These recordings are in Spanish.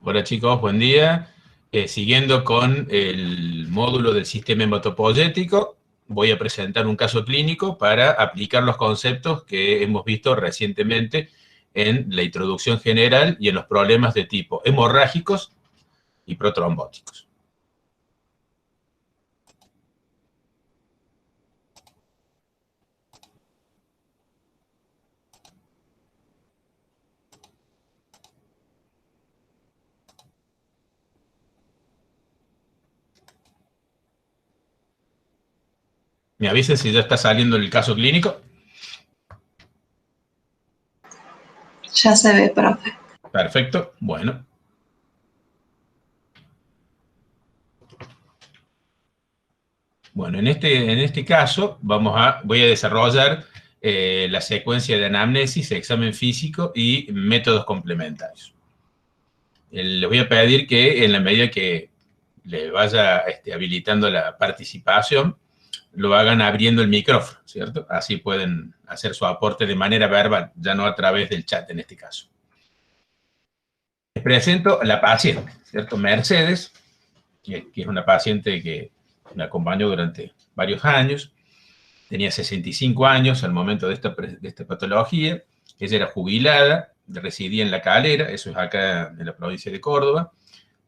Hola chicos, buen día. Siguiendo con el módulo del sistema hematopoyético, voy a presentar un caso clínico para aplicar los conceptos que hemos visto recientemente en la introducción general y en los problemas de tipo hemorrágicos y protrombóticos. ¿Me avisen si ya está saliendo el caso clínico? Ya se ve, profe. Perfecto, bueno. Bueno, en este caso voy a desarrollar la secuencia de anamnesis, examen físico y métodos complementarios. Les voy a pedir que en la medida que le vaya habilitando la participación, lo hagan abriendo el micrófono, ¿cierto? Así pueden hacer su aporte de manera verbal, ya no a través del chat en este caso. Les presento a la paciente, ¿cierto? Mercedes, que es una paciente que me acompañó durante varios años. Tenía 65 años al momento de esta patología. Ella era jubilada, residía en La Calera, eso es acá en la provincia de Córdoba,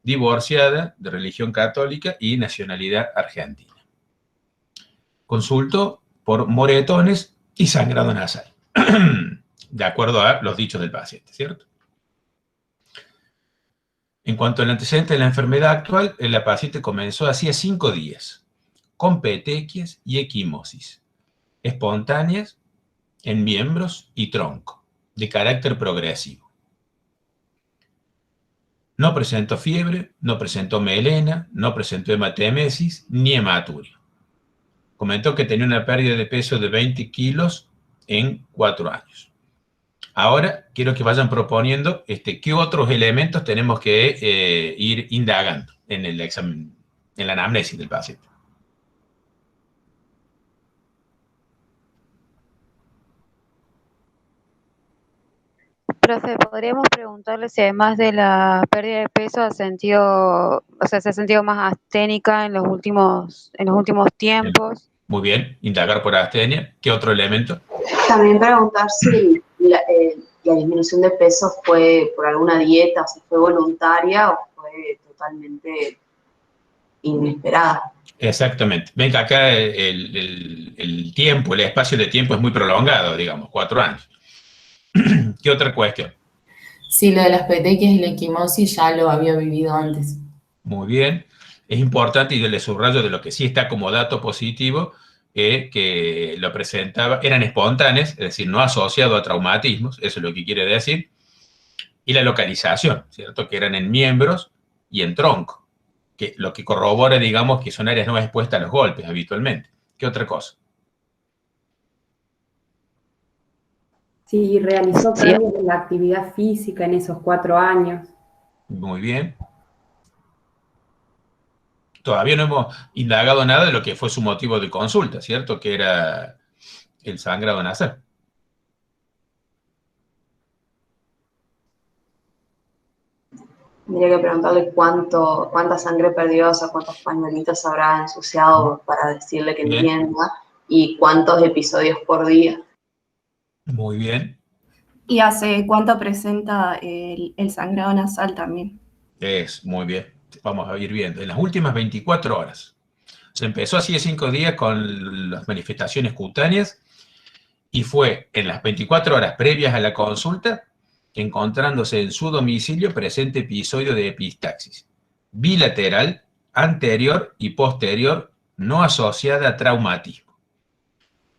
divorciada, de religión católica y nacionalidad argentina. Consultó por moretones y sangrado nasal, de acuerdo a los dichos del paciente, ¿cierto? En cuanto al antecedente de la enfermedad actual, la paciente comenzó hacía 5 días, con petequias y equimosis, espontáneas en miembros y tronco, de carácter progresivo. No presentó fiebre, no presentó melena, no presentó hematemesis ni hematuria. Comentó que tenía una pérdida de peso de 20 kilos en 4 años. Ahora quiero que vayan proponiendo qué otros elementos tenemos que ir indagando en el examen, en la anamnesis del paciente. Profe, ¿podríamos preguntarle si además de la pérdida de peso se ha sentido más asténica en los últimos tiempos? Muy bien, indagar por astenia. ¿Qué otro elemento? También preguntar si la disminución de peso fue por alguna dieta, o si fue voluntaria o fue totalmente inesperada. Exactamente. Ven que acá el tiempo, el espacio de tiempo es muy prolongado, digamos, 4 años. ¿Qué otra cuestión? Sí, lo de las petequias y la equimosis ya lo había vivido antes. Muy bien. Es importante, y le subrayo de lo que sí está como dato positivo, que lo presentaba, eran espontáneas, es decir, no asociado a traumatismos, eso es lo que quiere decir, y la localización, ¿cierto? Que eran en miembros y en tronco, que lo que corrobora, digamos, que son áreas no expuestas a los golpes habitualmente. ¿Qué otra cosa? Sí, realizó cambios en la actividad física en esos 4 años. Muy bien. Todavía no hemos indagado nada de lo que fue su motivo de consulta, ¿cierto? Que era el sangrado nasal. Tendría que preguntarle cuánta sangre perdió, o sea, cuántos pañuelitos habrá ensuciado para decirle que Bien. entienda, y cuántos episodios por día. Muy bien. ¿Y hace cuánto presenta el sangrado nasal también? Es muy bien. Vamos a ir viendo. En las últimas 24 horas. Se empezó así de 5 días con las manifestaciones cutáneas y fue en las 24 horas previas a la consulta, encontrándose en su domicilio presente episodio de epistaxis bilateral, anterior y posterior, no asociada a traumatismo.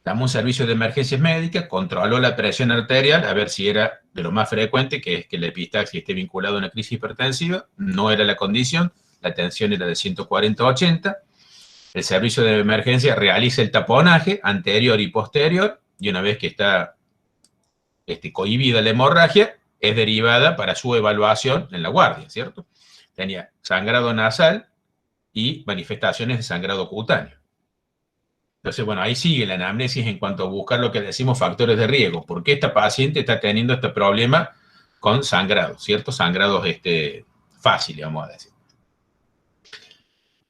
Llamó un servicio de emergencias médicas, controló la presión arterial, a ver si era de lo más frecuente, que es que la epistaxis esté vinculada a una crisis hipertensiva. No era la condición, la tensión era de 140/80. El servicio de emergencia realiza el taponaje anterior y posterior, y una vez que está cohibida la hemorragia, es derivada para su evaluación en la guardia, ¿cierto? Tenía sangrado nasal y manifestaciones de sangrado cutáneo. Entonces, bueno, ahí sigue la anamnesis en cuanto a buscar lo que decimos factores de riesgo. ¿Por qué esta paciente está teniendo este problema con sangrado, ¿cierto? Sangrados fáciles, vamos a decir.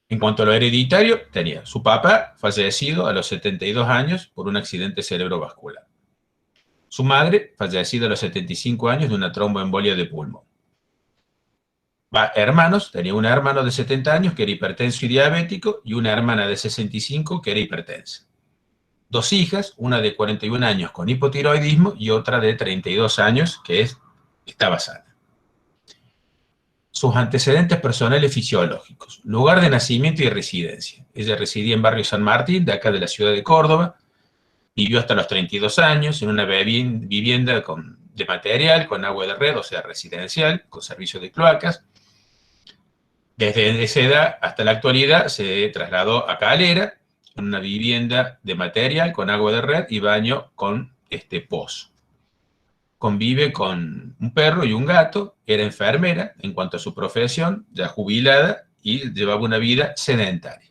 En cuanto a lo hereditario, tenía su papá fallecido a los 72 años por un accidente cerebrovascular. Su madre fallecida a los 75 años de una tromboembolia de pulmón. Hermanos, tenía un hermano de 70 años que era hipertenso y diabético y una hermana de 65 que era hipertensa. 2 hijas, una de 41 años con hipotiroidismo y otra de 32 años que estaba sana. Sus antecedentes personales fisiológicos. Lugar de nacimiento y residencia. Ella residía en barrio San Martín, de acá de la ciudad de Córdoba. Vivió hasta los 32 años en una vivienda de material, con agua de red, o sea, residencial, con servicio de cloacas. Desde esa edad hasta la actualidad se trasladó a Calera, en una vivienda de material, con agua de red y baño con pozo. Convive con un perro y un gato, era enfermera en cuanto a su profesión, ya jubilada, y llevaba una vida sedentaria.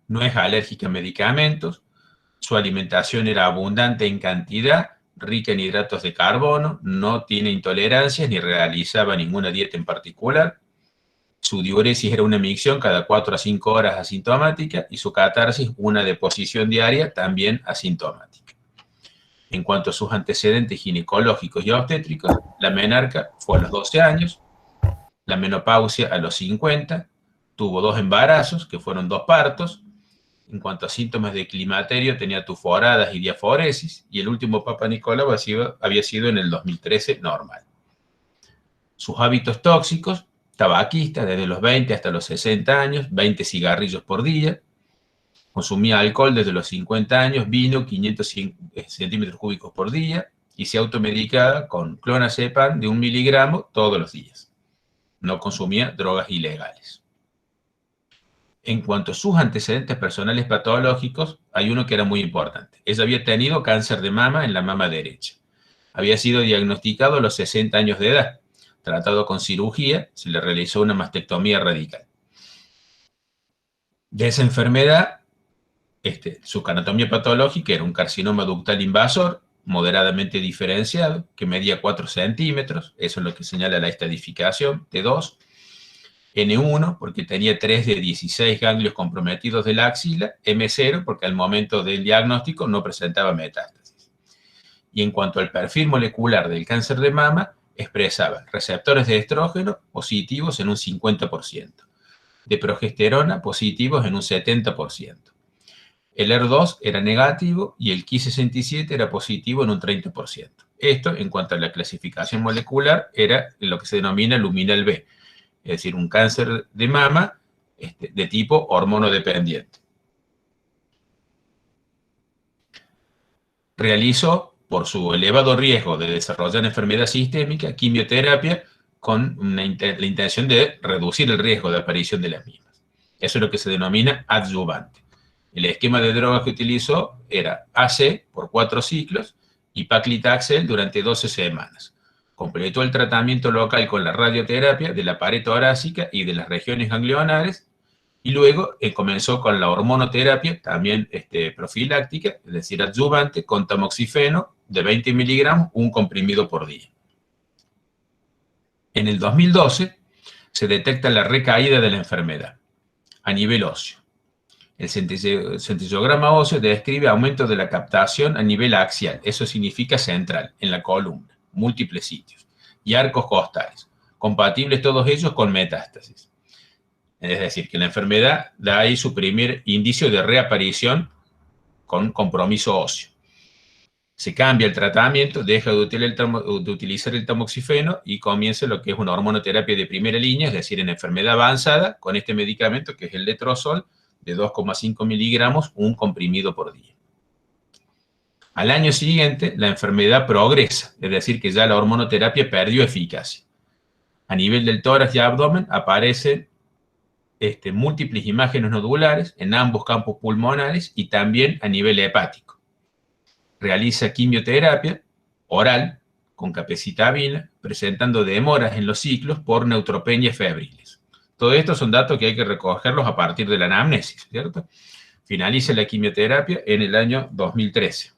No es alérgica a medicamentos, su alimentación era abundante en cantidad, rica en hidratos de carbono, no tiene intolerancias ni realizaba ninguna dieta en particular. Su diuresis era una micción cada 4 a 5 horas asintomática y su catarsis una deposición diaria también asintomática. En cuanto a sus antecedentes ginecológicos y obstétricos, la menarca fue a los 12 años, la menopausia a los 50, tuvo 2 embarazos, que fueron 2 partos. En cuanto a síntomas de climaterio, tenía tuforadas y diaforesis, y el último Papa Nicolau había sido en el 2013 normal. Sus hábitos tóxicos, tabaquista desde los 20 hasta los 60 años, 20 cigarrillos por día, consumía alcohol desde los 50 años, vino 500 centímetros cúbicos por día, y se automedicaba con clonazepam de 1 miligramo todos los días. No consumía drogas ilegales. En cuanto a sus antecedentes personales patológicos, hay uno que era muy importante. Ella había tenido cáncer de mama en la mama derecha. Había sido diagnosticado a los 60 años de edad. Tratado con cirugía, se le realizó una mastectomía radical. De esa enfermedad, su anatomía patológica era un carcinoma ductal invasor, moderadamente diferenciado, que medía 4 centímetros, eso es lo que señala la estadificación, T2, N1, porque tenía 3 de 16 ganglios comprometidos de la axila, M0, porque al momento del diagnóstico no presentaba metástasis. Y en cuanto al perfil molecular del cáncer de mama, expresaba receptores de estrógeno positivos en un 50%, de progesterona positivos en un 70%. El ER2 era negativo y el Ki67 era positivo en un 30%. Esto, en cuanto a la clasificación molecular, era lo que se denomina luminal B, es decir, un cáncer de mama de tipo hormonodependiente. Realizó, por su elevado riesgo de desarrollar enfermedad sistémica, quimioterapia con la intención de reducir el riesgo de aparición de las mismas. Eso es lo que se denomina adyuvante. El esquema de drogas que utilizó era AC por 4 ciclos y paclitaxel durante 12 semanas. Completó el tratamiento local con la radioterapia de la pared torácica y de las regiones ganglionares, y luego comenzó con la hormonoterapia, también profiláctica, es decir, adyuvante, con tamoxifeno de 20 miligramos, un comprimido por día. En el 2012 se detecta la recaída de la enfermedad a nivel óseo. El centellograma óseo describe aumento de la captación a nivel axial, eso significa central, en la columna, múltiples sitios, y arcos costales, compatibles todos ellos con metástasis. Es decir, que la enfermedad da ahí su primer indicio de reaparición con compromiso óseo. Se cambia el tratamiento, deja de utilizar el tamoxifeno y comienza lo que es una hormonoterapia de primera línea, es decir, en enfermedad avanzada, con este medicamento que es el letrozol, de 2,5 miligramos, un comprimido por día. Al año siguiente, la enfermedad progresa, es decir, que ya la hormonoterapia perdió eficacia. A nivel del tórax y abdomen aparecen múltiples imágenes nodulares en ambos campos pulmonares y también a nivel hepático. Realiza quimioterapia oral con capecitabina, presentando demoras en los ciclos por neutropenias febriles. Todo esto son datos que hay que recogerlos a partir de la anamnesis, ¿cierto? Finaliza la quimioterapia en el año 2013.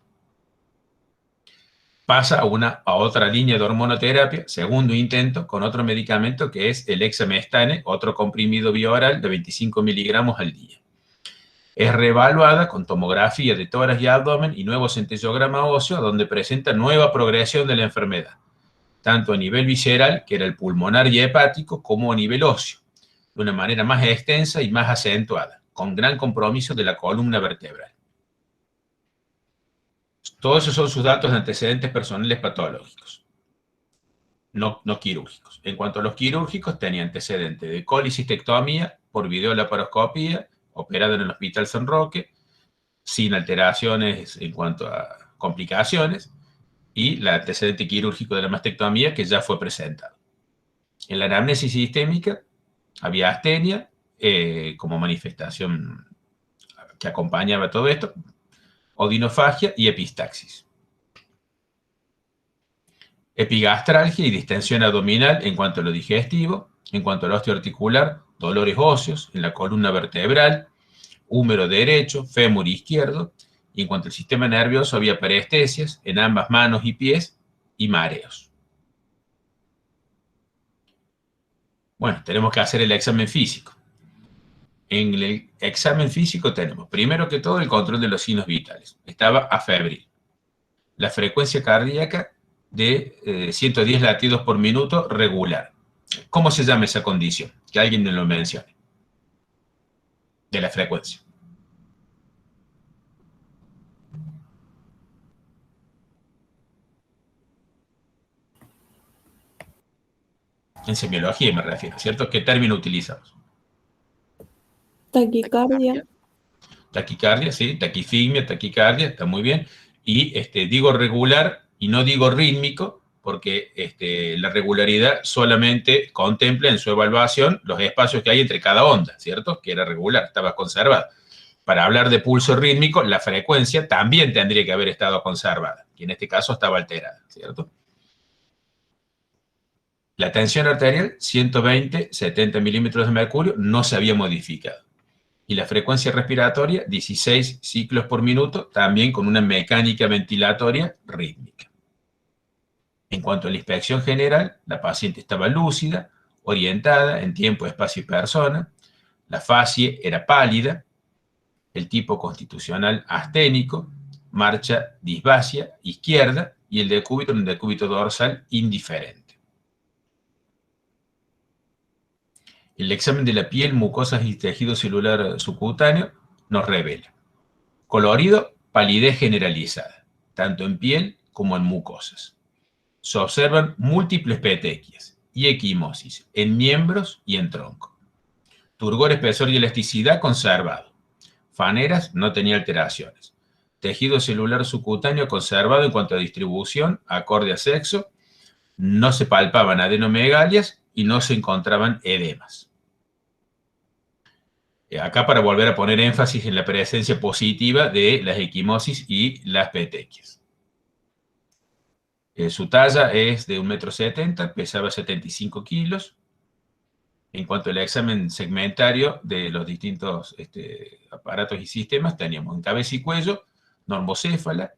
pasa a otra línea de hormonoterapia, segundo intento, con otro medicamento que es el exemestane, otro comprimido bioral de 25 miligramos al día. Es reevaluada con tomografía de tórax y abdomen y nuevo centellograma óseo, donde presenta nueva progresión de la enfermedad, tanto a nivel visceral, que era el pulmonar y hepático, como a nivel óseo, de una manera más extensa y más acentuada, con gran compromiso de la columna vertebral. Todos esos son sus datos de antecedentes personales patológicos, no quirúrgicos. En cuanto a los quirúrgicos, tenía antecedentes de colicistectomía por videolaparoscopía, operado en el Hospital San Roque, sin alteraciones en cuanto a complicaciones, y el antecedente quirúrgico de la mastectomía que ya fue presentado. En la anamnesis sistémica había astenia como manifestación que acompañaba todo esto, odinofagia y epistaxis. Epigastralgia y distensión abdominal en cuanto a lo digestivo, en cuanto al osteoarticular, dolores óseos en la columna vertebral, húmero derecho, fémur izquierdo, y en cuanto al sistema nervioso había parestesias en ambas manos y pies y mareos. Bueno, tenemos que hacer el examen físico. En el examen físico tenemos, primero que todo, el control de los signos vitales. Estaba afebril. La frecuencia cardíaca de 110 latidos por minuto regular. ¿Cómo se llama esa condición? Que alguien me lo mencione. De la frecuencia. En semiología me refiero, ¿cierto? ¿Qué término utilizamos? Taquicardia. Taquicardia, sí, taquifigmia, taquicardia, está muy bien. Y digo regular y no digo rítmico, porque la regularidad solamente contempla en su evaluación los espacios que hay entre cada onda, ¿cierto? Que era regular, estaba conservada. Para hablar de pulso rítmico, la frecuencia también tendría que haber estado conservada, y en este caso estaba alterada, ¿cierto? La tensión arterial, 120, 70 milímetros de mercurio, no se había modificado. Y la frecuencia respiratoria, 16 ciclos por minuto, también con una mecánica ventilatoria rítmica. En cuanto a la inspección general, la paciente estaba lúcida, orientada en tiempo, espacio y persona, la facie era pálida, el tipo constitucional asténico, marcha disbasia izquierda, y el decúbito en el decúbito dorsal indiferente. El examen de la piel, mucosas y tejido celular subcutáneo nos revela colorido, palidez generalizada, tanto en piel como en mucosas. Se observan múltiples petequias y equimosis en miembros y en tronco. Turgor, espesor y elasticidad conservado. Faneras no tenía alteraciones. Tejido celular subcutáneo conservado en cuanto a distribución, acorde a sexo. No se palpaban adenomegalias y no se encontraban edemas. Acá para volver a poner énfasis en la presencia positiva de las equimosis y las petequias. Su talla es de 1,70 m, pesaba 75 kilos. En cuanto al examen segmentario de los distintos aparatos y sistemas, teníamos en cabeza y cuello, normocéfala,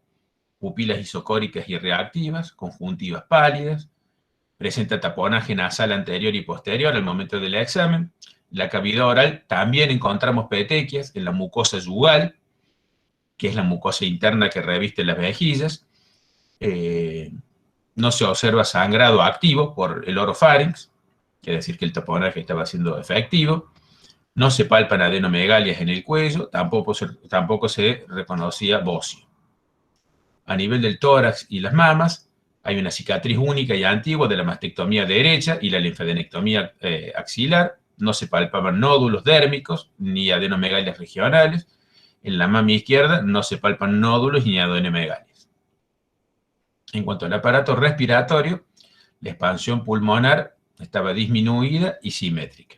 pupilas isocóricas y reactivas, conjuntivas pálidas, presenta taponaje nasal anterior y posterior al momento del examen. La cavidad oral también encontramos petequias en la mucosa yugal, que es la mucosa interna que reviste las mejillas. No se observa sangrado activo por el orofarinx, quiere decir que el taponaje estaba siendo efectivo. No se palpan adenomegalias en el cuello, tampoco se reconocía bocio. A nivel del tórax y las mamas, hay una cicatriz única y antigua de la mastectomía derecha y la linfadenectomía axilar. No se palpaban nódulos dérmicos ni adenomegalias regionales. En la mama izquierda no se palpan nódulos ni adenomegalias. En cuanto al aparato respiratorio, la expansión pulmonar estaba disminuida y simétrica.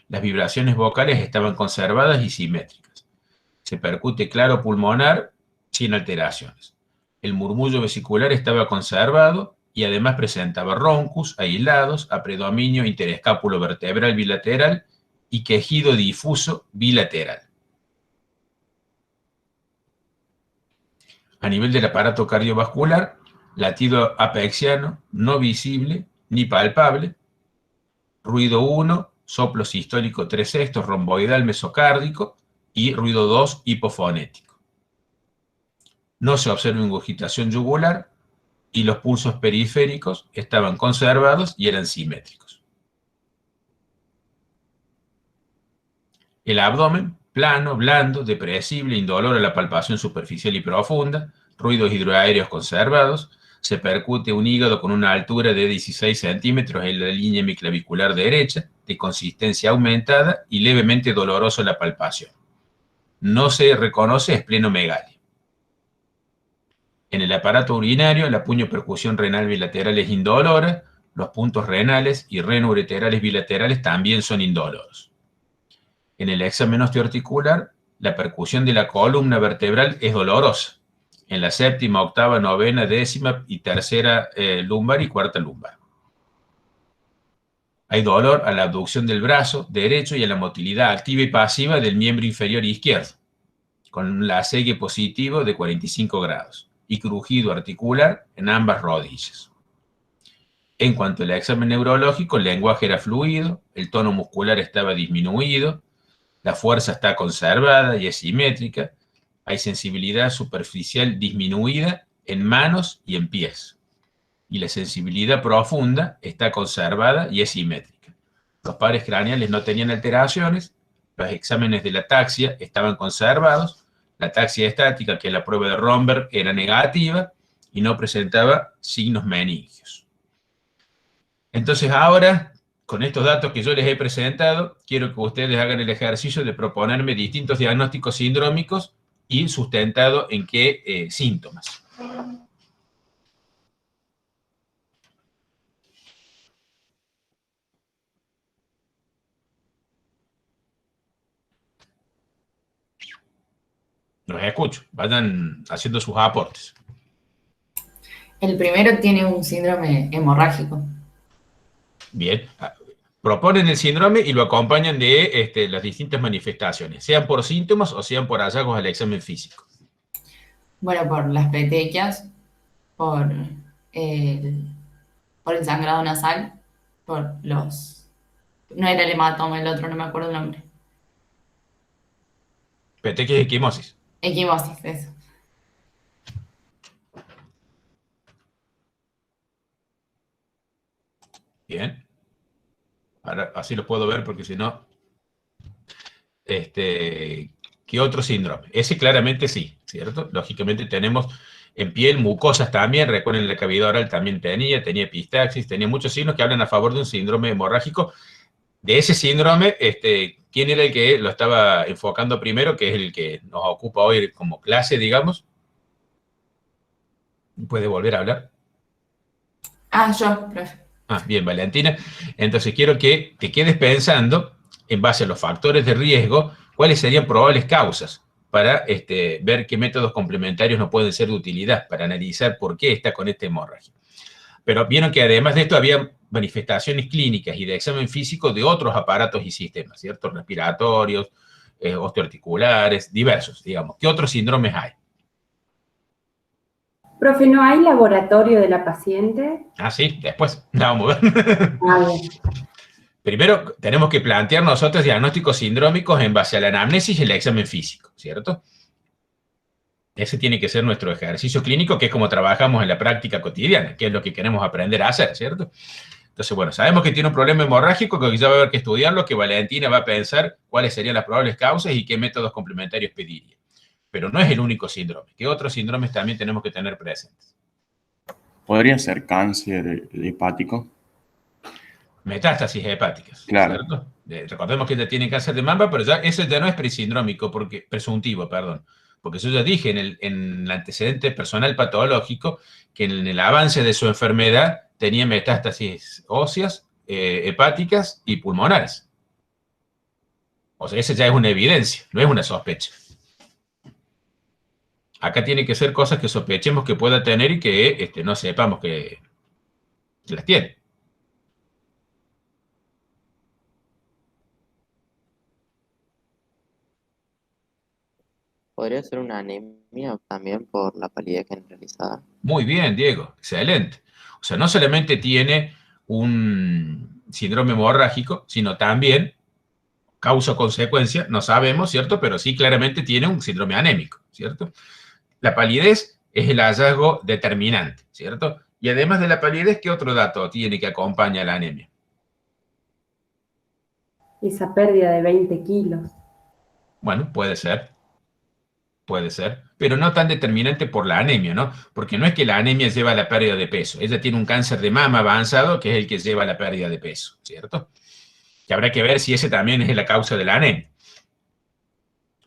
Las vibraciones vocales estaban conservadas y simétricas. Se percute claro pulmonar sin alteraciones. El murmullo vesicular estaba conservado y además presentaba roncus aislados a predominio interescápulo vertebral bilateral y quejido difuso bilateral. A nivel del aparato cardiovascular, latido apexiano, no visible ni palpable, ruido 1, soplo sistólico 3/6, romboidal mesocárdico, y ruido 2, hipofonético. No se observa ingurgitación yugular y los pulsos periféricos estaban conservados y eran simétricos. El abdomen, plano, blando, depresible, indoloro a la palpación superficial y profunda, ruidos hidroaéreos conservados, se percute un hígado con una altura de 16 centímetros en la línea hemiclavicular derecha, de consistencia aumentada y levemente doloroso la palpación. No se reconoce esplenomegalia. En el aparato urinario, la puño-percusión renal bilateral es indolora, los puntos renales y renoureterales bilaterales también son indoloros. En el examen osteoarticular, la percusión de la columna vertebral es dolorosa. En la séptima, octava, novena, décima y tercera lumbar y cuarta lumbar. Hay dolor a la abducción del brazo derecho y a la motilidad activa y pasiva del miembro inferior izquierdo, con un lasegue positivo de 45 grados y crujido articular en ambas rodillas. En cuanto al examen neurológico, el lenguaje era fluido, el tono muscular estaba disminuido, la fuerza está conservada y es simétrica, hay sensibilidad superficial disminuida en manos y en pies, y la sensibilidad profunda está conservada y es simétrica. Los pares craneales no tenían alteraciones, los exámenes de la ataxia estaban conservados, la ataxia estática, que es la prueba de Romberg, era negativa y no presentaba signos meningios. Entonces ahora, con estos datos que yo les he presentado, quiero que ustedes hagan el ejercicio de proponerme distintos diagnósticos sindrómicos y sustentado en qué síntomas. Los escucho, vayan haciendo sus aportes. El primero tiene un síndrome hemorrágico. Bien, proponen el síndrome y lo acompañan de las distintas manifestaciones, sean por síntomas o sean por hallazgos al examen físico. Bueno, por las petequias, por el sangrado nasal, por los... No era el hematoma, el otro, no me acuerdo el nombre. Petequias y equimosis. Equimosis, eso. Bien. Ahora así lo puedo ver porque si no... ¿Qué otro síndrome? Ese claramente sí, ¿cierto? Lógicamente tenemos en piel mucosas también, recuerden la cavidad oral también tenía epistaxis, tenía muchos signos que hablan a favor de un síndrome hemorrágico. De ese síndrome, ¿quién era el que lo estaba enfocando primero, que es el que nos ocupa hoy como clase, digamos? ¿Puede volver a hablar? Ah, yo, profe. Ah, bien, Valentina. Entonces quiero que te quedes pensando, en base a los factores de riesgo, cuáles serían probables causas para ver qué métodos complementarios no pueden ser de utilidad, para analizar por qué está con esta hemorragia. Pero vieron que además de esto había manifestaciones clínicas y de examen físico de otros aparatos y sistemas, ¿cierto? Respiratorios, osteoarticulares, diversos, digamos. ¿Qué otros síndromes hay? Profe, ¿no hay laboratorio de la paciente? Ah, sí, después. Vamos a ver. Ah, bien. Primero, tenemos que plantear nosotros diagnósticos sindrómicos en base a la anamnesis y el examen físico, ¿cierto? Ese tiene que ser nuestro ejercicio clínico, que es como trabajamos en la práctica cotidiana, que es lo que queremos aprender a hacer, ¿cierto? Entonces, bueno, sabemos que tiene un problema hemorrágico, que ya va a haber que estudiarlo, que Valentina va a pensar cuáles serían las probables causas y qué métodos complementarios pediría. Pero no es el único síndrome. ¿Qué otros síndromes también tenemos que tener presentes? ¿Podría ser cáncer hepático? Metástasis hepáticas, Claro. ¿cierto? Recordemos que ella tiene cáncer de mama, pero ya eso ya no es presindrómico, presuntivo, perdón. Porque yo ya dije en el antecedente personal patológico que en el avance de su enfermedad tenía metástasis óseas, hepáticas y pulmonares. O sea, esa ya es una evidencia, no es una sospecha. Acá tiene que ser cosas que sospechemos que pueda tener y que no sepamos que las tiene. ¿Podría ser una anemia también por la palidez generalizada? Muy bien, Diego, excelente. O sea, no solamente tiene un síndrome hemorrágico, sino también, causa o consecuencia, no sabemos, ¿cierto? Pero sí claramente tiene un síndrome anémico, ¿cierto? La palidez es el hallazgo determinante, ¿cierto? Y además de la palidez, ¿qué otro dato tiene que acompaña a la anemia? Esa pérdida de 20 kilos. Bueno, puede ser, pero no tan determinante por la anemia, ¿no? Porque no es que la anemia lleva a la pérdida de peso, ella tiene un cáncer de mama avanzado que es el que lleva a la pérdida de peso, ¿cierto? Que habrá que ver si ese también es la causa de la anemia.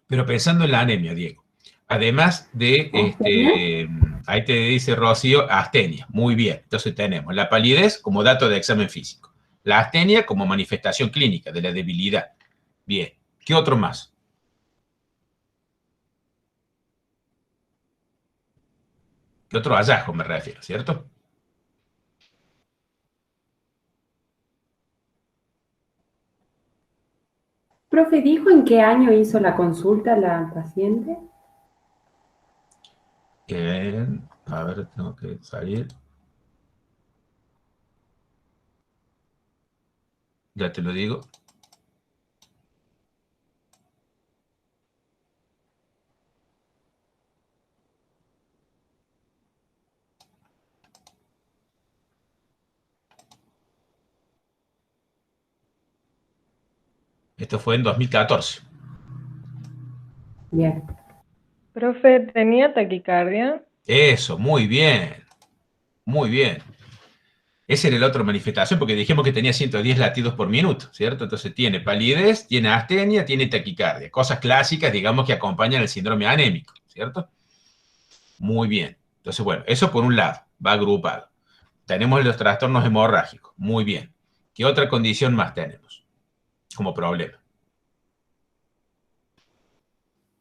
Pero pensando en la anemia, Diego, además de, ahí te dice Rocío, astenia, muy bien. Entonces tenemos la palidez como dato de examen físico, la astenia como manifestación clínica de la debilidad. Bien, ¿qué otro más? ¿Qué otro hallazgo me refiero, cierto? Profe, ¿dijo en qué año hizo la consulta la paciente? A ver, tengo que salir. Ya te lo digo. Esto fue en 2014. Bien. Profe, ¿tenía taquicardia? Eso, muy bien. Muy bien. Esa era la otra manifestación, porque dijimos que tenía 110 latidos por minuto, ¿cierto? Entonces tiene palidez, tiene astenia, tiene taquicardia. Cosas clásicas, digamos, que acompañan el síndrome anémico, ¿cierto? Muy bien. Entonces, bueno, eso por un lado, va agrupado. Tenemos los trastornos hemorrágicos, muy bien. ¿Qué otra condición más tenemos como problema?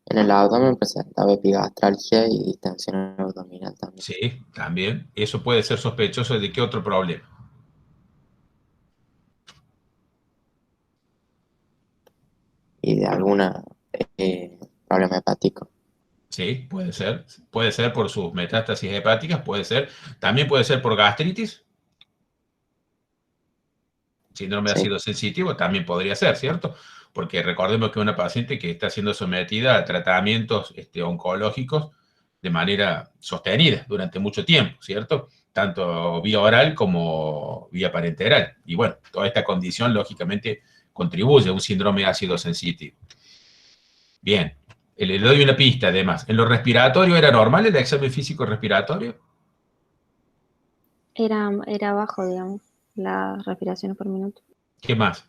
En el abdomen presentaba epigastralgia y distensión abdominal también. Sí, también. Eso puede ser sospechoso de qué otro problema. Y de alguna problema hepático. Sí, puede ser. Puede ser por sus metástasis hepáticas, puede ser. También puede ser por gastritis. Síndrome de Sí. ácido sensitivo también podría ser, ¿cierto? Porque recordemos que es una paciente que está siendo sometida a tratamientos oncológicos de manera sostenida durante mucho tiempo, ¿cierto? Tanto vía oral como vía parenteral. Y bueno, toda esta condición lógicamente contribuye a un síndrome ácido sensitivo. Bien, le doy una pista además. ¿En lo respiratorio era normal el examen físico respiratorio? Era bajo, digamos, las respiraciones por minuto. ¿Qué más?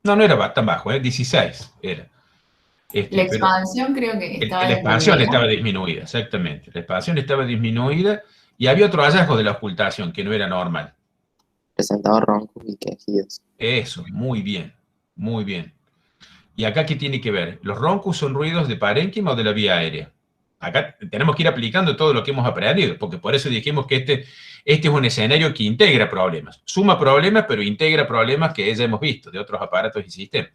No, no era tan bajo, 16 era. La Pero expansión creo que estaba la expansión disminuida. estaba disminuida, exactamente. La expansión estaba disminuida y había otro hallazgo de la ocultación que no era normal. Presentaba roncos y quejidos. Eso, muy bien, muy bien. ¿Y acá qué tiene que ver? ¿Los roncus son ruidos de parénquima o de la vía aérea? Acá tenemos que ir aplicando todo lo que hemos aprendido, porque por eso dijimos que este es un escenario que integra problemas. Suma problemas, pero integra problemas que ya hemos visto de otros aparatos y sistemas.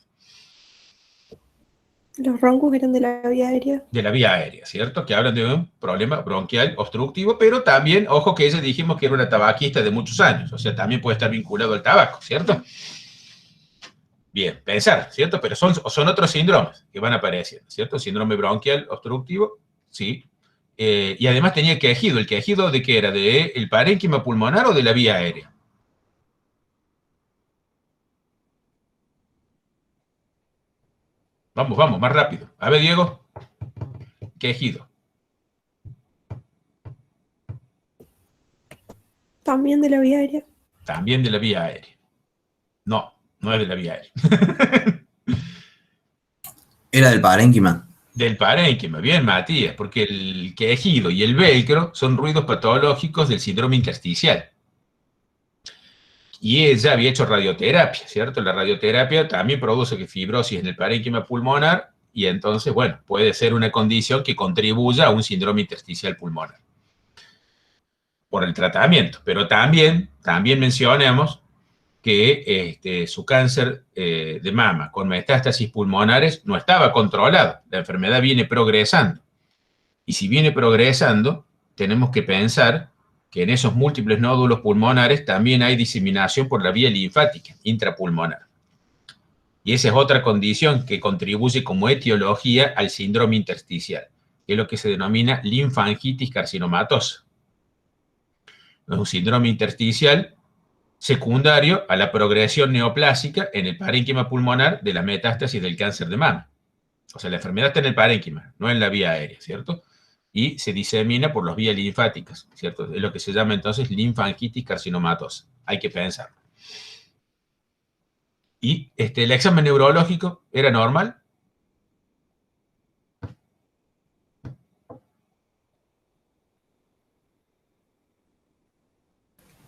Los roncos eran de la vía aérea. De la vía aérea, ¿cierto? Que hablan de un problema bronquial obstructivo, pero también, ojo que ella dijimos que era una tabaquista de muchos años, o sea, también puede estar vinculado al tabaco, ¿cierto? Bien, pensar, ¿cierto? Pero son otros síndromes que van apareciendo, ¿cierto? Síndrome bronquial obstructivo, sí. Y además tenía quejido. ¿El quejido de qué era? ¿De el parénquima pulmonar o de la vía aérea? Vamos, vamos, más rápido. A ver, Diego. Quejido. También de la vía aérea. También de la vía aérea. No, no es de la vía aérea. Era del parénquima. Del parénquima, bien, Matías, porque el quejido y el velcro son ruidos patológicos del síndrome intersticial. Y ella había hecho radioterapia, ¿cierto? La radioterapia también produce fibrosis en el parénquima pulmonar y entonces, bueno, puede ser una condición que contribuya a un síndrome intersticial pulmonar por el tratamiento. Pero también mencionemos que su cáncer de mama con metástasis pulmonares no estaba controlado. La enfermedad viene progresando. Y si viene progresando, tenemos que pensar que en esos múltiples nódulos pulmonares también hay diseminación por la vía linfática intrapulmonar. Y esa es otra condición que contribuye como etiología al síndrome intersticial, que es lo que se denomina linfangitis carcinomatosa. Es un síndrome intersticial secundario a la progresión neoplásica en el parénquima pulmonar de la metástasis del cáncer de mama. O sea, la enfermedad está en el parénquima, no en la vía aérea, ¿cierto? Y se disemina por las vías linfáticas, ¿cierto? Es lo que se llama entonces linfangitis carcinomatosa. Hay que pensarlo. Y el examen neurológico era normal.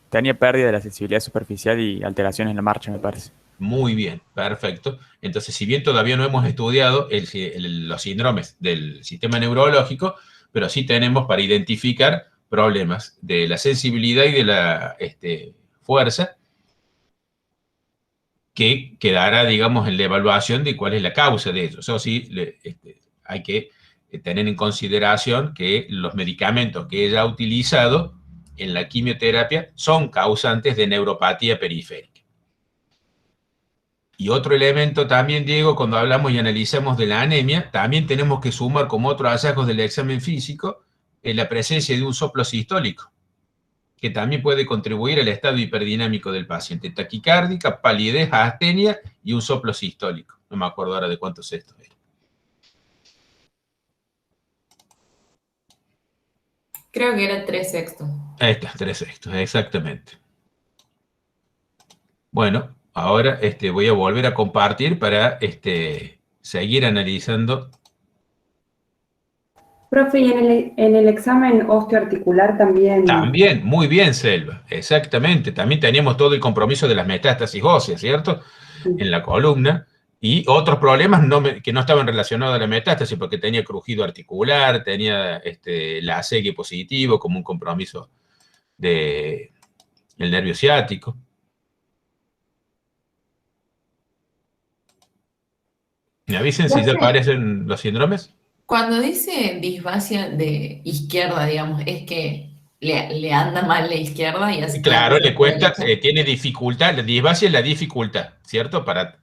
Tenía pérdida de la sensibilidad superficial y alteraciones en la marcha, me parece. Muy bien, perfecto. Entonces, si bien todavía no hemos estudiado los síndromes del sistema neurológico, pero sí tenemos para identificar problemas de la sensibilidad y de la fuerza, que quedará, digamos, en la evaluación de cuál es la causa de ello. Eso sí, hay que tener en consideración que los medicamentos que ella ha utilizado en la quimioterapia son causantes de neuropatía periférica. Y otro elemento también, Diego, cuando hablamos y analizamos de la anemia, también tenemos que sumar como otro hallazgo del examen físico la presencia de un soplo sistólico, que también puede contribuir al estado hiperdinamico del paciente. Taquicárdica, palidez, astenia y un soplo sistólico. No me acuerdo ahora de cuántos estos eran. Creo que era 3/6. Ahí está, 3/6, exactamente. Bueno, ahora voy a volver a compartir para seguir analizando. Profe, ¿y en el examen osteoarticular también? También, muy bien, Selva, exactamente. También teníamos todo el compromiso de las metástasis óseas, ¿cierto? En la columna. Y otros problemas que no estaban relacionados a la metástasis, porque tenía crujido articular, tenía la ACG positivo como un compromiso del nervio ciático. ¿Me avisen si ya aparecen los síndromes? Cuando dice disfasia de izquierda, digamos, es que le anda mal la izquierda y así. Claro, le cuesta, tiene dificultad, la disfasia es la dificultad, ¿cierto? Para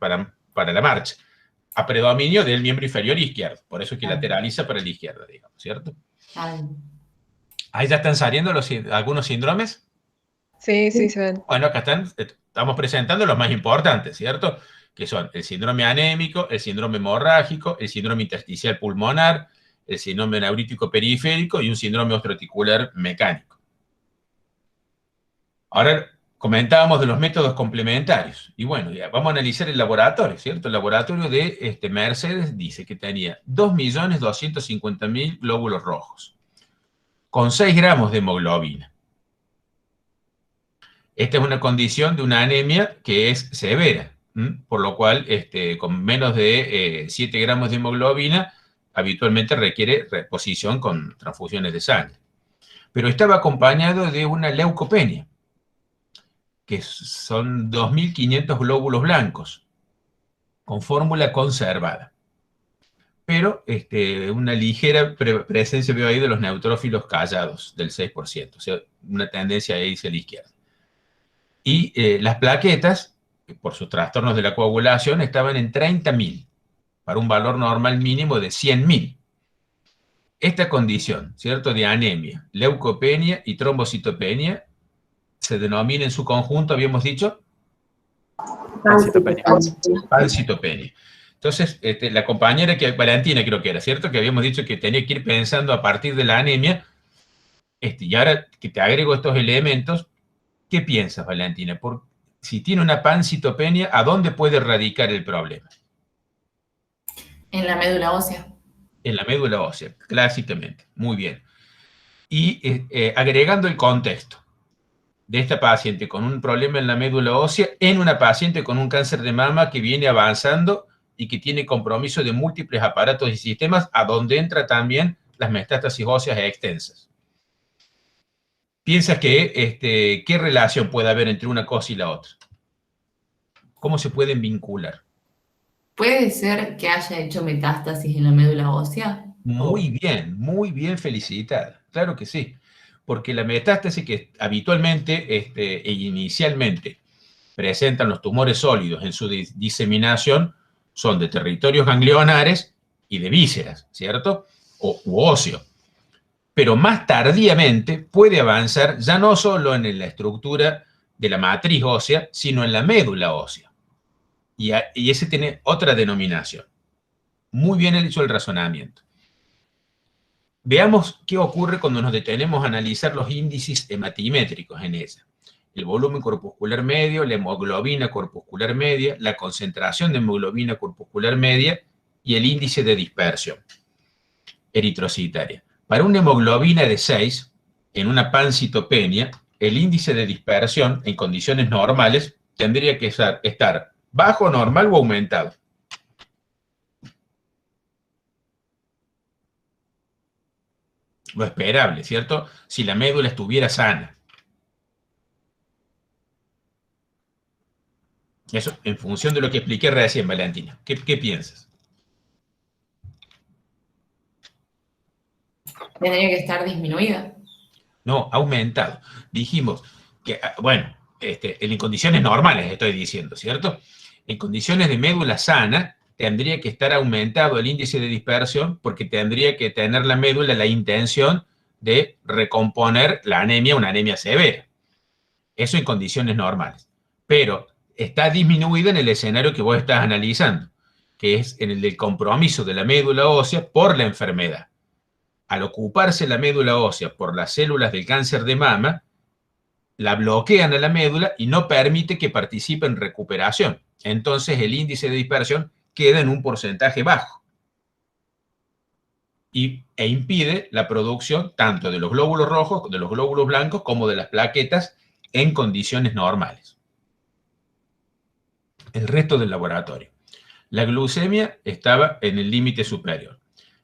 la marcha. A predominio del miembro inferior izquierdo, por eso es que lateraliza para la izquierda, digamos, ¿cierto? Ahí ya están saliendo algunos síndromes. Sí, sí, se ven. Bueno, acá estamos presentando los más importantes, ¿cierto? Que son el síndrome anémico, el síndrome hemorrágico, el síndrome intersticial pulmonar, el síndrome neurítico periférico y un síndrome osteoarticular mecánico. Ahora comentábamos de los métodos complementarios. Y bueno, ya vamos a analizar el laboratorio, ¿cierto? El laboratorio de Mercedes dice que tenía 2.250.000 glóbulos rojos, con 6 gramos de hemoglobina. Esta es una condición de una anemia que es severa, por lo cual con menos de 7 gramos de hemoglobina habitualmente requiere reposición con transfusiones de sangre. Pero estaba acompañado de una leucopenia, que son 2.500 glóbulos blancos, con fórmula conservada. Pero una ligera presencia, veo ahí, de los neutrófilos callados, del 6%, o sea, una tendencia ahí hacia la izquierda. Y las plaquetas, por sus trastornos de la coagulación, estaban en 30.000, para un valor normal mínimo de 100.000. Esta condición, ¿cierto?, de anemia, leucopenia y trombocitopenia, se denomina en su conjunto, habíamos dicho, pancitopenia. Entonces, la compañera Valentina creo que era, ¿cierto?, que habíamos dicho que tenía que ir pensando a partir de la anemia, y ahora que te agrego estos elementos, ¿qué piensas, Valentina? Si tiene una pancitopenia, ¿a dónde puede radicar el problema? En la médula ósea. En la médula ósea, clásicamente. Muy bien. Y agregando el contexto de esta paciente con un problema en la médula ósea, en una paciente con un cáncer de mama que viene avanzando y que tiene compromiso de múltiples aparatos y sistemas, a donde entra también las metástasis óseas extensas. ¿Piensas que qué relación puede haber entre una cosa y la otra? ¿Cómo se pueden vincular? ¿Puede ser que haya hecho metástasis en la médula ósea? Muy bien felicitada. Claro que sí. Porque la metástasis que habitualmente e inicialmente presentan los tumores sólidos en su diseminación son de territorios ganglionares y de vísceras, ¿cierto? U óseo. Pero más tardíamente puede avanzar ya no solo en la estructura de la matriz ósea, sino en la médula ósea. Y ese tiene otra denominación. Muy bien hecho el razonamiento. Veamos qué ocurre cuando nos detenemos a analizar los índices hematimétricos en ella. El volumen corpuscular medio, la hemoglobina corpuscular media, la concentración de hemoglobina corpuscular media y el índice de dispersión eritrocitaria. Para una hemoglobina de 6, en una pancitopenia, el índice de dispersión en condiciones normales tendría que estar bajo, normal o aumentado. Lo esperable, ¿cierto? Si la médula estuviera sana. Eso en función de lo que expliqué recién, Valentina. ¿Qué piensas? ¿Tendría que estar disminuida? No, aumentado. Dijimos que, bueno, en condiciones normales estoy diciendo, ¿cierto? En condiciones de médula sana, tendría que estar aumentado el índice de dispersión porque tendría que tener la médula la intención de recomponer la anemia, una anemia severa. Eso en condiciones normales. Pero está disminuido en el escenario que vos estás analizando, que es en el del compromiso de la médula ósea por la enfermedad. Al ocuparse la médula ósea por las células del cáncer de mama, la bloquean a la médula y no permite que participe en recuperación. Entonces el índice de dispersión queda en un porcentaje bajo e impide la producción tanto de los glóbulos rojos, de los glóbulos blancos, como de las plaquetas en condiciones normales. El resto del laboratorio. La glucemia estaba en el límite superior.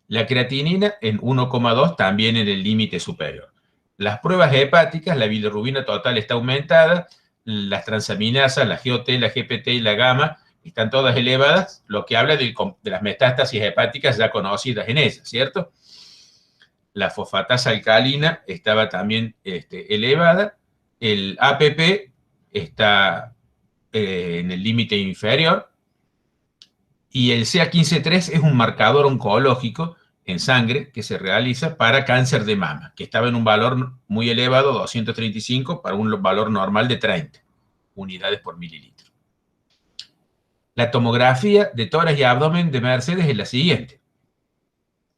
La creatinina en 1,2 también en el límite superior. Las pruebas hepáticas, la bilirrubina total está aumentada, las transaminasas, la GOT, la GPT y la gamma están todas elevadas, lo que habla de las metástasis hepáticas ya conocidas en ellas, ¿cierto? La fosfatasa alcalina estaba también elevada, el APP está en el límite inferior, y el CA15-3 es un marcador oncológico en sangre que se realiza para cáncer de mama, que estaba en un valor muy elevado, 235, para un valor normal de 30 unidades por mililitro. La tomografía de tórax y abdomen de Mercedes es la siguiente.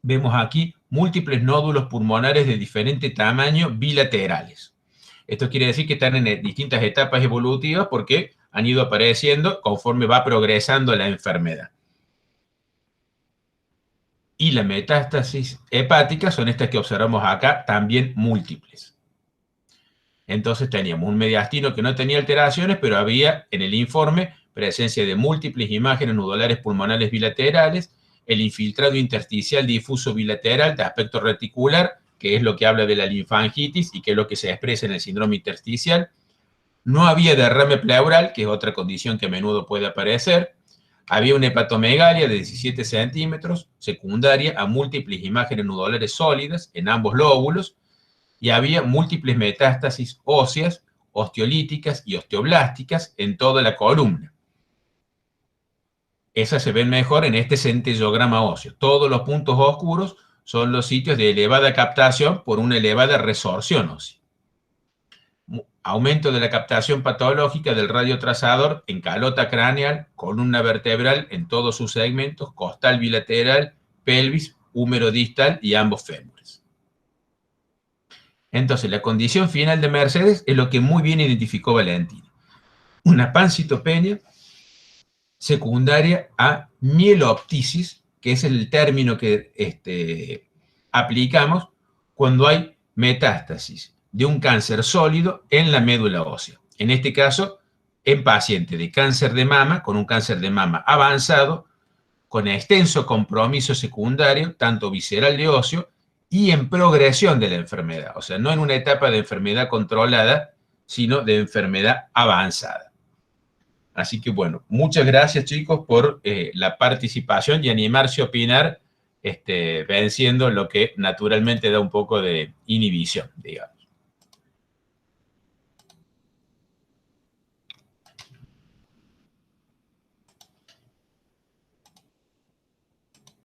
Vemos aquí múltiples nódulos pulmonares de diferente tamaño bilaterales. Esto quiere decir que están en distintas etapas evolutivas porque han ido apareciendo conforme va progresando la enfermedad. Y la metástasis hepática son estas que observamos acá, también múltiples. Entonces teníamos un mediastino que no tenía alteraciones, pero había en el informe presencia de múltiples imágenes nodulares pulmonares bilaterales, el infiltrado intersticial difuso bilateral de aspecto reticular, que es lo que habla de la linfangitis y que es lo que se expresa en el síndrome intersticial. No había derrame pleural, que es otra condición que a menudo puede aparecer. Había una hepatomegalia de 17 centímetros, secundaria a múltiples imágenes nodulares sólidas en ambos lóbulos, y había múltiples metástasis óseas, osteolíticas y osteoblásticas en toda la columna. Esas se ven mejor en este centellograma óseo. Todos los puntos oscuros son los sitios de elevada captación por una elevada resorción ósea. Aumento de la captación patológica del radiotrazador en calota craneal, columna vertebral en todos sus segmentos, costal bilateral, pelvis, húmero distal y ambos fémures. Entonces, la condición final de Mercedes es lo que muy bien identificó Valentina. Una pancitopenia secundaria a mieloptisis, que es el término que aplicamos cuando hay metástasis de un cáncer sólido en la médula ósea. En este caso, en paciente de cáncer de mama, con un cáncer de mama avanzado, con extenso compromiso secundario, tanto visceral de óseo, y en progresión de la enfermedad. O sea, no en una etapa de enfermedad controlada, sino de enfermedad avanzada. Así que bueno, muchas gracias chicos por la participación y animarse a opinar, venciendo lo que naturalmente da un poco de inhibición, digamos.